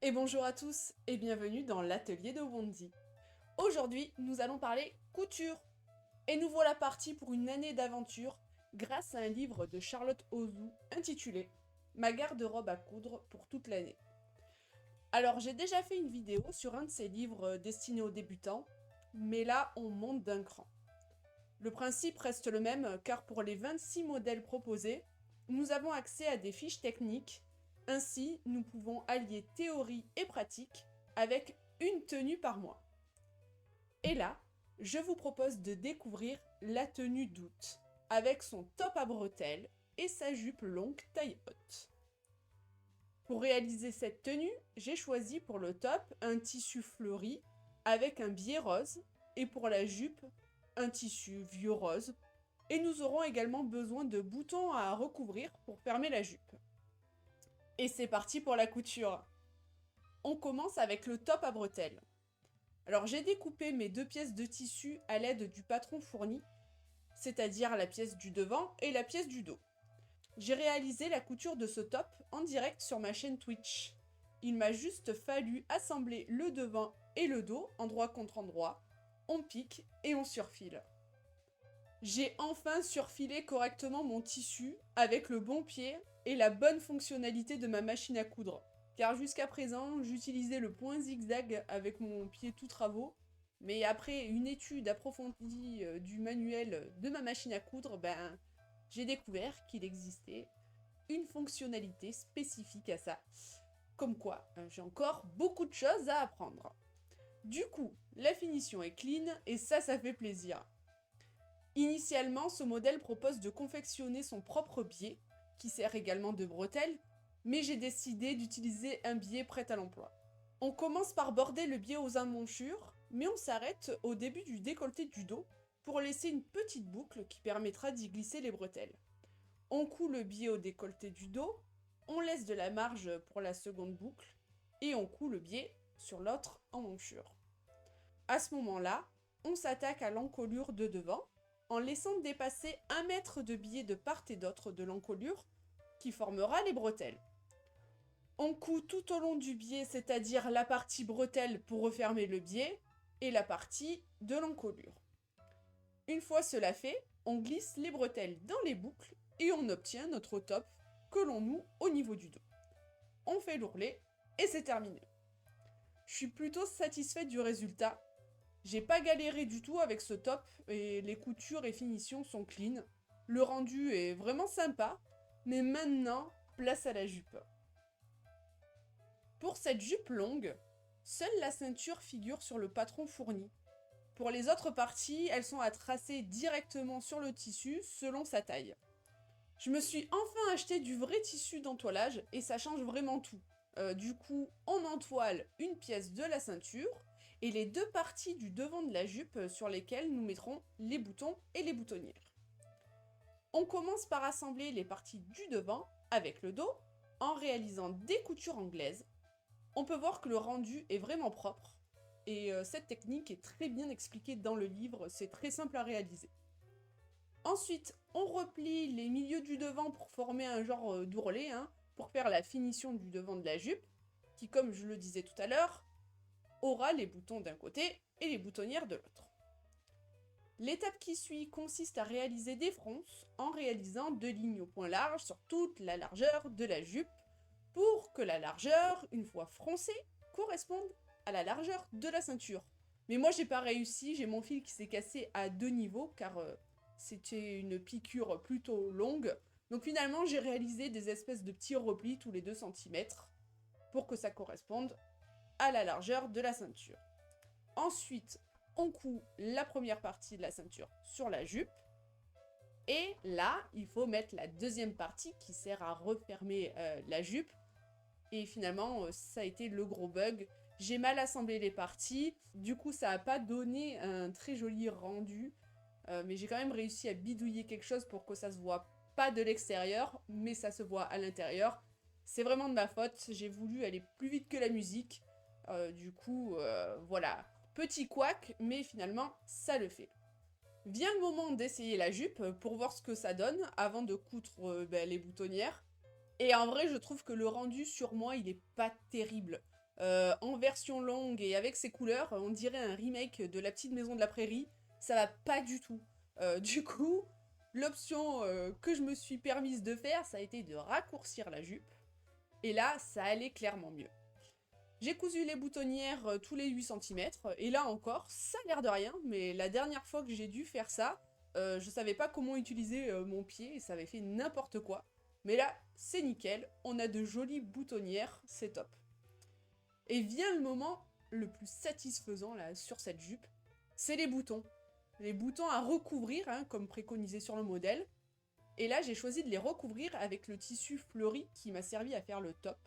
Et bonjour à tous et bienvenue dans l'atelier de Wondi. Aujourd'hui, nous allons parler couture. Et nous voilà partis pour une année d'aventure grâce à un livre de Charlotte Ozou intitulé Ma garde-robe à coudre pour toute l'année. Alors j'ai déjà fait une vidéo sur un de ces livres destinés aux débutants, mais là on monte d'un cran. Le principe reste le même car pour les 26 modèles proposés, nous avons accès à des fiches techniques. Ainsi, nous pouvons allier théorie et pratique avec une tenue par mois. Et là, je vous propose de découvrir la tenue d'août, avec son top à bretelles et sa jupe longue taille haute. Pour réaliser cette tenue, j'ai choisi pour le top un tissu fleuri avec un biais rose et pour la jupe, un tissu vieux rose. Et nous aurons également besoin de boutons à recouvrir pour fermer la jupe. Et c'est parti pour la couture. On commence avec le top à bretelles. Alors j'ai découpé mes deux pièces de tissu à l'aide du patron fourni, c'est-à-dire la pièce du devant et la pièce du dos. J'ai réalisé la couture de ce top en direct sur ma chaîne Twitch. Il m'a juste fallu assembler le devant et le dos, endroit contre endroit. On pique et on surfile. J'ai enfin surfilé correctement mon tissu avec le bon pied et la bonne fonctionnalité de ma machine à coudre. Car jusqu'à présent, j'utilisais le point zigzag avec mon pied tout travaux. Mais après une étude approfondie du manuel de ma machine à coudre, j'ai découvert qu'il existait une fonctionnalité spécifique à ça. Comme quoi, j'ai encore beaucoup de choses à apprendre. Du coup, la finition est clean et ça fait plaisir. Initialement, ce modèle propose de confectionner son propre biais, qui sert également de bretelle, mais j'ai décidé d'utiliser un biais prêt à l'emploi. On commence par border le biais aux emmanchures, mais on s'arrête au début du décolleté du dos pour laisser une petite boucle qui permettra d'y glisser les bretelles. On coud le biais au décolleté du dos, on laisse de la marge pour la seconde boucle, et on coud le biais sur l'autre emmanchure. À ce moment-là, on s'attaque à l'encolure de devant, en laissant dépasser 1 mètre de biais de part et d'autre de l'encolure, qui formera les bretelles. On coud tout au long du biais, c'est-à-dire la partie bretelle pour refermer le biais, et la partie de l'encolure. Une fois cela fait, on glisse les bretelles dans les boucles, et on obtient notre top que l'on noue au niveau du dos. On fait l'ourlet, et c'est terminé. Je suis plutôt satisfaite du résultat. J'ai pas galéré du tout avec ce top et les coutures et finitions sont clean. Le rendu est vraiment sympa, mais maintenant, place à la jupe. Pour cette jupe longue, seule la ceinture figure sur le patron fourni. Pour les autres parties, elles sont à tracer directement sur le tissu selon sa taille. Je me suis enfin acheté du vrai tissu d'entoilage et ça change vraiment tout. Du coup, on entoile une pièce de la ceinture et les deux parties du devant de la jupe sur lesquelles nous mettrons les boutons et les boutonnières. On commence par assembler les parties du devant avec le dos en réalisant des coutures anglaises. On peut voir que le rendu est vraiment propre et cette technique est très bien expliquée dans le livre, c'est très simple à réaliser. Ensuite, on replie les milieux du devant pour former un genre d'ourlet, pour faire la finition du devant de la jupe, qui, comme je le disais tout à l'heure, aura les boutons d'un côté et les boutonnières de l'autre. L'étape qui suit consiste à réaliser des fronces en réalisant 2 lignes au point large sur toute la largeur de la jupe pour que la largeur, une fois froncée, corresponde à la largeur de la ceinture. Mais moi j'ai pas réussi, j'ai mon fil qui s'est cassé à 2 niveaux car c'était une piqûre plutôt longue. Donc finalement j'ai réalisé des espèces de petits replis tous les 2 cm pour que ça corresponde à la largeur de la ceinture. Ensuite, on coud la première partie de la ceinture sur la jupe. Et là, il faut mettre la deuxième partie qui sert à refermer la jupe. Et finalement, ça a été le gros bug. J'ai mal assemblé les parties. Du coup, ça n'a pas donné un très joli rendu. Mais j'ai quand même réussi à bidouiller quelque chose pour que ça se voit pas de l'extérieur, mais ça se voit à l'intérieur. C'est vraiment de ma faute. J'ai voulu aller plus vite que la musique. Voilà. Petit couac, mais finalement, ça le fait. Vient le moment d'essayer la jupe pour voir ce que ça donne avant de coudre les boutonnières. Et en vrai, je trouve que le rendu sur moi, il est pas terrible. en version longue et avec ses couleurs, on dirait un remake de La Petite Maison de la Prairie. Ça va pas du tout. Du coup, l'option que je me suis permise de faire, ça a été de raccourcir la jupe. Et là, ça allait clairement mieux. J'ai cousu les boutonnières tous les 8 cm, et là encore, ça a l'air de rien, mais la dernière fois que j'ai dû faire ça, je savais pas comment utiliser mon pied, et ça avait fait n'importe quoi. Mais là, c'est nickel, on a de jolies boutonnières, c'est top. Et vient le moment le plus satisfaisant là sur cette jupe, c'est les boutons. Les boutons à recouvrir, hein, comme préconisé sur le modèle. Et là, j'ai choisi de les recouvrir avec le tissu fleuri qui m'a servi à faire le top.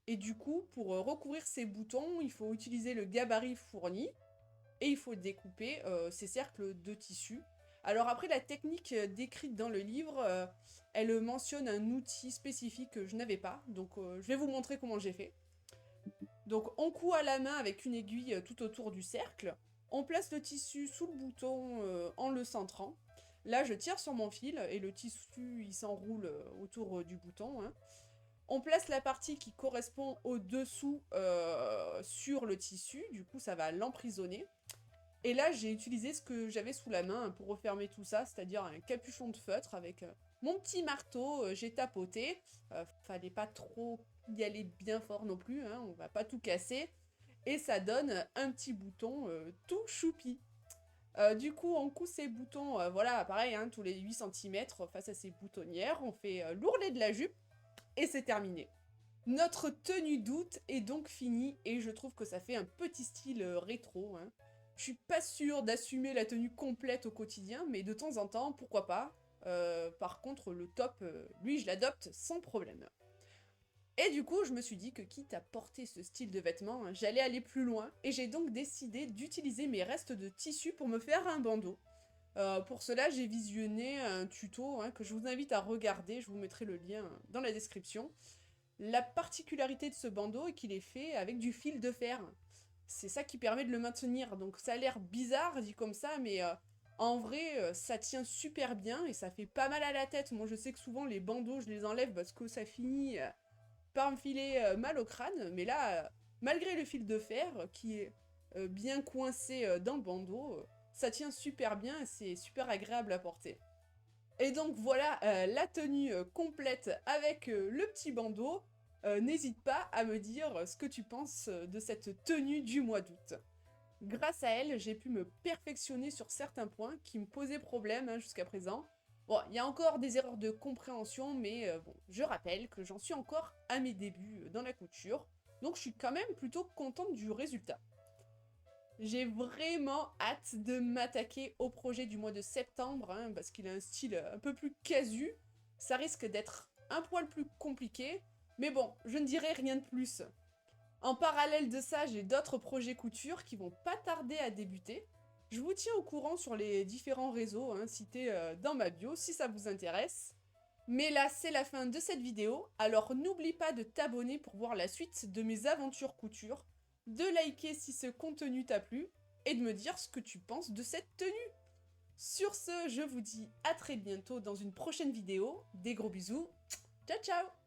Et du coup, pour recouvrir ces boutons, il faut utiliser le gabarit fourni et il faut découper ces cercles de tissu. Alors après, la technique décrite dans le livre, elle mentionne un outil spécifique que je n'avais pas, donc je vais vous montrer comment j'ai fait. Donc on coud à la main avec une aiguille tout autour du cercle, on place le tissu sous le bouton en le centrant. Là, je tire sur mon fil et le tissu il s'enroule autour du bouton, hein. On place la partie qui correspond au dessous sur le tissu, du coup ça va l'emprisonner. Et là j'ai utilisé ce que j'avais sous la main pour refermer tout ça, c'est-à-dire un capuchon de feutre avec mon petit marteau, j'ai tapoté. Fallait pas trop y aller bien fort non plus, hein, on va pas tout casser. Et ça donne un petit bouton tout choupi. Du coup, on coud ces boutons, voilà, pareil, hein, tous les 8 cm face à ces boutonnières. On fait l'ourlet de la jupe et c'est terminé. Notre tenue d'août est donc finie et je trouve que ça fait un petit style rétro, hein. Je suis pas sûre d'assumer la tenue complète au quotidien, mais de temps en temps, pourquoi pas. Par contre, le top, lui, je l'adopte sans problème. Et du coup, je me suis dit que quitte à porter ce style de vêtements, hein, j'allais aller plus loin, et j'ai donc décidé d'utiliser mes restes de tissu pour me faire un bandeau. Pour cela, j'ai visionné un tuto hein, que je vous invite à regarder, je vous mettrai le lien dans la description. La particularité de ce bandeau est qu'il est fait avec du fil de fer. C'est ça qui permet de le maintenir, donc ça a l'air bizarre dit comme ça, mais en vrai, ça tient super bien et ça fait pas mal à la tête. Moi, je sais que souvent, les bandeaux, je les enlève parce que ça finit par me filer mal au crâne, mais là, malgré le fil de fer qui est bien coincé dans le bandeau, ça tient super bien et c'est super agréable à porter. Et donc voilà la tenue complète avec le petit bandeau. N'hésite pas à me dire ce que tu penses de cette tenue du mois d'août. Grâce à elle, j'ai pu me perfectionner sur certains points qui me posaient problème hein, jusqu'à présent. Bon, il y a encore des erreurs de compréhension, mais bon, je rappelle que j'en suis encore à mes débuts dans la couture, donc je suis quand même plutôt contente du résultat. J'ai vraiment hâte de m'attaquer au projet du mois de septembre, hein, parce qu'il a un style un peu plus casu. Ça risque d'être un poil plus compliqué, mais bon, je ne dirai rien de plus. En parallèle de ça, j'ai d'autres projets couture qui vont pas tarder à débuter. Je vous tiens au courant sur les différents réseaux hein, cités dans ma bio si ça vous intéresse. Mais là, c'est la fin de cette vidéo, alors n'oublie pas de t'abonner pour voir la suite de mes aventures couture, de liker si ce contenu t'a plu, et de me dire ce que tu penses de cette tenue. Sur ce, je vous dis à très bientôt dans une prochaine vidéo. Des gros bisous. Ciao ciao!